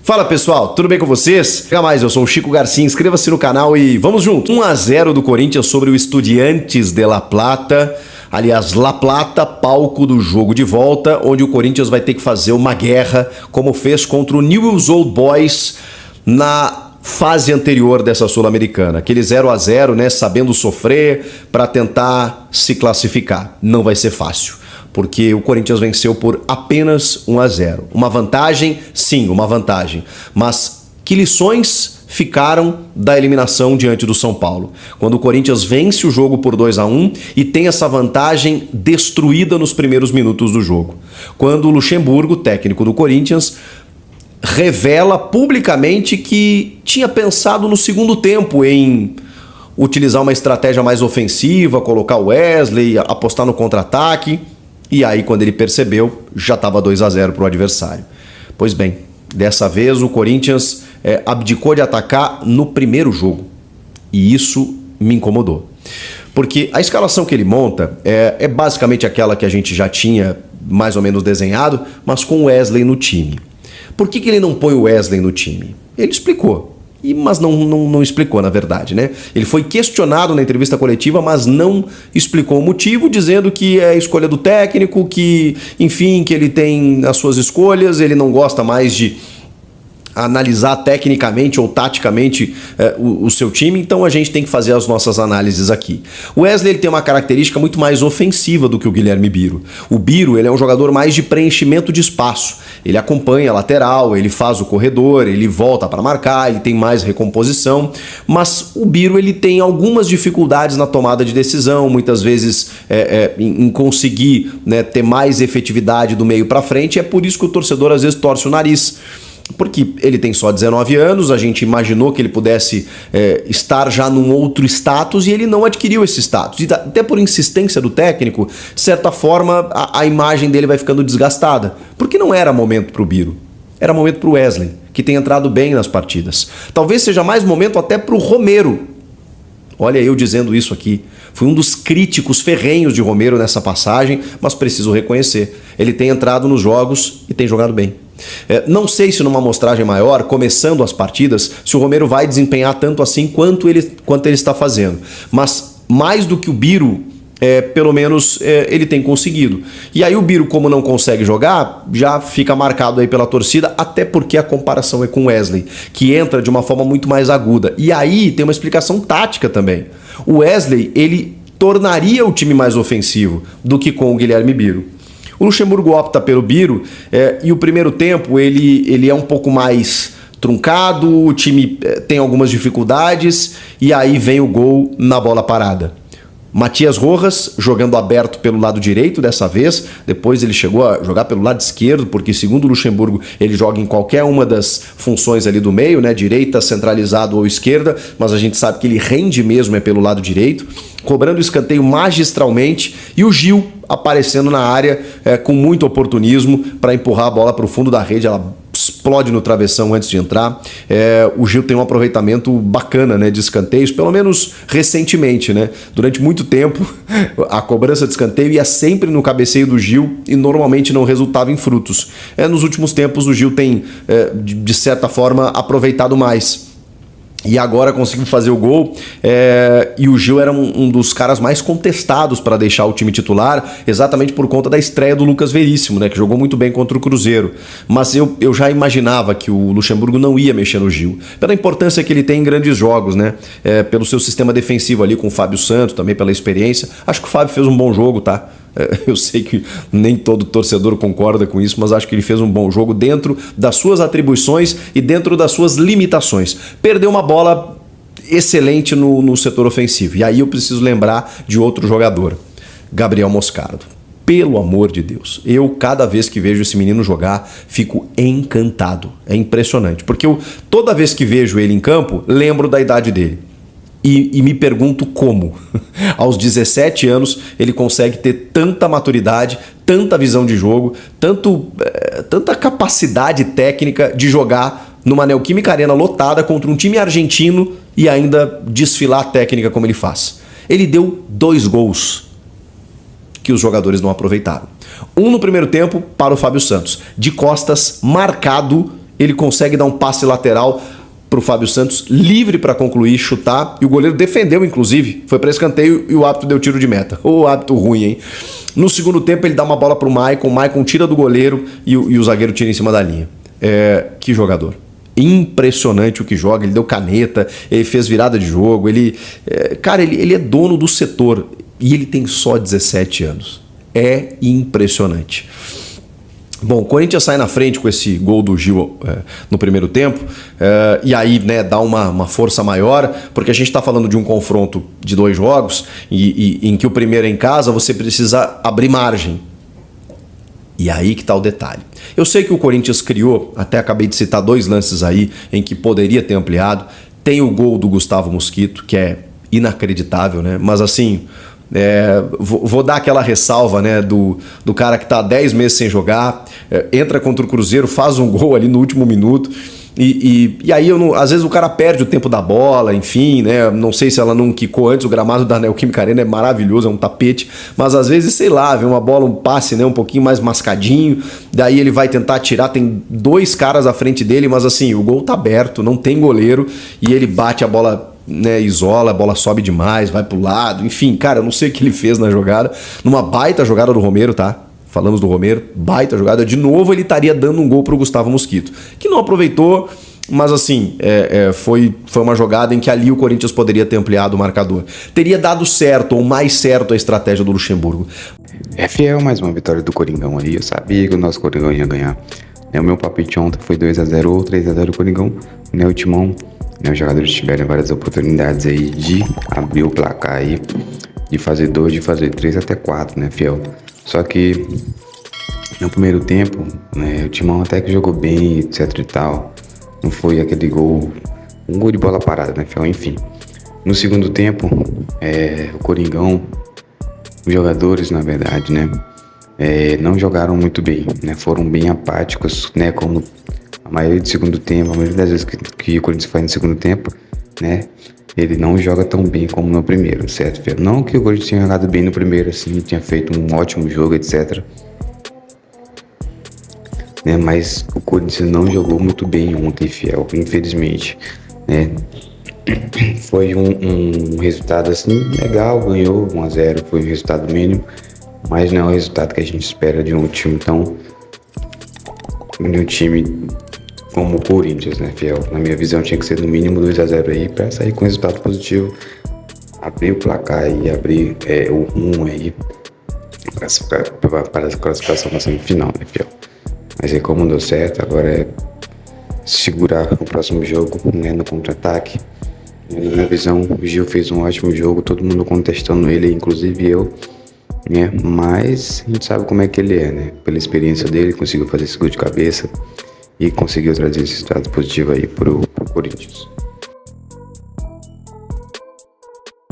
Fala pessoal, tudo bem com vocês? Chega mais, eu sou o Chico Garcia, inscreva-se no canal e vamos junto. 1-0 do Corinthians sobre o Estudiantes de La Plata. Aliás, La Plata, palco do jogo de volta, onde o Corinthians vai ter que fazer uma guerra, como fez contra o Newell's Old Boys na fase anterior dessa Sul-Americana. Aquele 0-0, né, sabendo sofrer para tentar se classificar. Não vai ser fácil, porque o Corinthians venceu por apenas 1-0. Uma vantagem? Sim, uma vantagem. Mas que lições ficaram da eliminação diante do São Paulo? Quando o Corinthians vence o jogo por 2-1 e tem essa vantagem destruída nos primeiros minutos do jogo. Quando o Luxemburgo, técnico do Corinthians, revela publicamente que tinha pensado no segundo tempo em utilizar uma estratégia mais ofensiva, colocar o Wesley, apostar no contra-ataque. E aí, quando ele percebeu, já estava 2-0 para o adversário. Pois bem, dessa vez o Corinthians abdicou de atacar no primeiro jogo. E isso me incomodou. Porque a escalação que ele monta é basicamente aquela que a gente já tinha mais ou menos desenhado, mas com o Wesley no time. Por que ele não põe o Wesley no time? Ele explicou. Mas não explicou, na verdade, né? Ele foi questionado na entrevista coletiva, mas não explicou o motivo, dizendo que é a escolha do técnico, que, enfim, que ele tem as suas escolhas, ele não gosta mais de analisar tecnicamente ou taticamente o seu time, então a gente tem que fazer as nossas análises aqui. O Wesley ele tem uma característica muito mais ofensiva do que o Guilherme Biro. O Biro ele é um jogador mais de preenchimento de espaço. Ele acompanha a lateral, ele faz o corredor, ele volta para marcar, ele tem mais recomposição, mas o Biro ele tem algumas dificuldades na tomada de decisão, muitas vezes em conseguir, né, ter mais efetividade do meio para frente, e é por isso que o torcedor às vezes torce o nariz. Porque ele tem só 19 anos, a gente imaginou que ele pudesse estar já num outro status e ele não adquiriu esse status. E até por insistência do técnico, de certa forma, a imagem dele vai ficando desgastada. Porque não era momento para o Biro, era momento para o Wesley, que tem entrado bem nas partidas. Talvez seja mais momento até para o Romero. Olha eu dizendo isso aqui. Fui um dos críticos ferrenhos de Romero nessa passagem, mas preciso reconhecer. Ele tem entrado nos jogos e tem jogado bem. Não sei se numa amostragem maior, começando as partidas, se o Romero vai desempenhar tanto assim quanto ele está fazendo. Mas mais do que o Biro, pelo menos ele tem conseguido. E aí o Biro, como não consegue jogar, já fica marcado aí pela torcida, até porque a comparação é com o Wesley, que entra de uma forma muito mais aguda. E aí tem uma explicação tática também. O Wesley, ele tornaria o time mais ofensivo do que com o Guilherme Biro. O Luxemburgo opta pelo Biro e o primeiro tempo ele é um pouco mais truncado, o time tem algumas dificuldades e aí vem o gol na bola parada. Matias Rojas jogando aberto pelo lado direito dessa vez, depois ele chegou a jogar pelo lado esquerdo, porque segundo o Luxemburgo ele joga em qualquer uma das funções ali do meio, né, direita, centralizado ou esquerda, mas a gente sabe que ele rende mesmo pelo lado direito, cobrando o escanteio magistralmente e o Gil aparecendo na área com muito oportunismo para empurrar a bola para o fundo da rede, ela explode no travessão antes de entrar. O Gil tem um aproveitamento bacana, né, de escanteios, pelo menos recentemente, né? Durante muito tempo a cobrança de escanteio ia sempre no cabeceio do Gil e normalmente não resultava em frutos. Nos últimos tempos o Gil tem, de certa forma, aproveitado mais. E agora conseguiu fazer o gol e o Gil era um dos caras mais contestados para deixar o time titular, exatamente por conta da estreia do Lucas Veríssimo, né, que jogou muito bem contra o Cruzeiro. Mas eu já imaginava que o Luxemburgo não ia mexer no Gil, pela importância que ele tem em grandes jogos, né, pelo seu sistema defensivo ali com o Fábio Santos, também pela experiência. Acho que o Fábio fez um bom jogo, tá? Eu sei que nem todo torcedor concorda com isso, mas acho que ele fez um bom jogo dentro das suas atribuições e dentro das suas limitações. Perdeu uma bola excelente no setor ofensivo. E aí eu preciso lembrar de outro jogador, Gabriel Moscardo. Pelo amor de Deus, eu cada vez que vejo esse menino jogar, fico encantado. É impressionante, porque eu toda vez que vejo ele em campo, lembro da idade dele. E me pergunto como, aos 17 anos, ele consegue ter tanta maturidade, tanta visão de jogo, tanta capacidade técnica de jogar numa Neoquímica Arena lotada contra um time argentino e ainda desfilar a técnica como ele faz. Ele deu 2 gols que os jogadores não aproveitaram. Um no primeiro tempo para o Fábio Santos, de costas, marcado. ele consegue dar um passe lateral pro Fábio Santos, livre para concluir, chutar, e o goleiro defendeu, inclusive, foi para escanteio e o árbitro deu tiro de meta. Ô, árbitro ruim, hein? No segundo tempo ele dá uma bola pro Maicon, o Maicon tira do goleiro e o zagueiro tira em cima da linha. Que jogador. Impressionante o que joga, ele deu caneta, ele fez virada de jogo, ele é dono do setor e ele tem só 17 anos. É impressionante. Bom, o Corinthians sai na frente com esse gol do Gil no primeiro tempo, e aí, né, dá uma força maior, porque a gente está falando de um confronto de 2 jogos e em que o primeiro é em casa, você precisa abrir margem. E aí que está o detalhe. Eu sei que o Corinthians criou, até acabei de citar 2 lances aí em que poderia ter ampliado. Tem o gol do Gustavo Mosquito, que é inacreditável, né? Mas assim, vou dar aquela ressalva, né, do cara que tá 10 meses sem jogar, entra contra o Cruzeiro, faz um gol ali no último minuto e aí às vezes o cara perde o tempo da bola, enfim, né, não sei se ela não quicou antes, o gramado da Neoquímica Arena é maravilhoso, é um tapete, mas às vezes, sei lá, vem uma bola, um passe, né, um pouquinho mais mascadinho, daí ele vai tentar atirar, tem 2 caras à frente dele, mas assim, o gol tá aberto, não tem goleiro e ele bate a bola, né, isola, a bola sobe demais, vai pro lado, enfim, cara, eu não sei o que ele fez na jogada, numa baita jogada do Romero, tá? Falamos do Romero, baita jogada, de novo ele estaria dando um gol pro Gustavo Mosquito, que não aproveitou, mas assim, foi uma jogada em que ali o Corinthians poderia ter ampliado o marcador. Teria dado certo, ou mais certo, a estratégia do Luxemburgo. É fiel mais uma vitória do Coringão aí, eu sabia que o nosso Coringão ia ganhar. O meu palpite ontem foi 2-0 ou 3-0 Coringão, né, o Timão. Os jogadores tiveram várias oportunidades aí de abrir o placar aí, de fazer 2, de fazer 3 até 4, né, fiel? Só que no primeiro tempo, né, o Timão até que jogou bem, etc e tal. Não foi aquele gol, um gol de bola parada, né, fiel? Enfim. No segundo tempo, o Coringão, os jogadores, na verdade, né, não jogaram muito bem, né? Foram bem apáticos, né, como a maioria do segundo tempo, a maioria das vezes que o Corinthians faz no segundo tempo, né, ele não joga tão bem como no primeiro, certo? Não que o Corinthians tenha jogado bem no primeiro, assim, tinha feito um ótimo jogo, etc. Né, mas o Corinthians não jogou muito bem ontem, fiel, infelizmente, né? Foi um resultado assim legal, ganhou 1-0, foi um resultado mínimo, mas não é o resultado que a gente espera de um time como o Corinthians, né, fiel? Na minha visão tinha que ser no mínimo 2-0 aí para sair com resultado positivo, abrir o placar e abrir o rumo aí para a classificação na semifinal, né, fiel? Mas aí como deu certo, agora é segurar o próximo jogo, né, no contra-ataque. Na minha visão, o Gil fez um ótimo jogo, todo mundo contestando ele, inclusive eu, né? Mas a gente sabe como é que ele é, né? Pela experiência dele, conseguiu fazer esse gol de cabeça e conseguiu trazer esse resultado positivo aí pro Corinthians.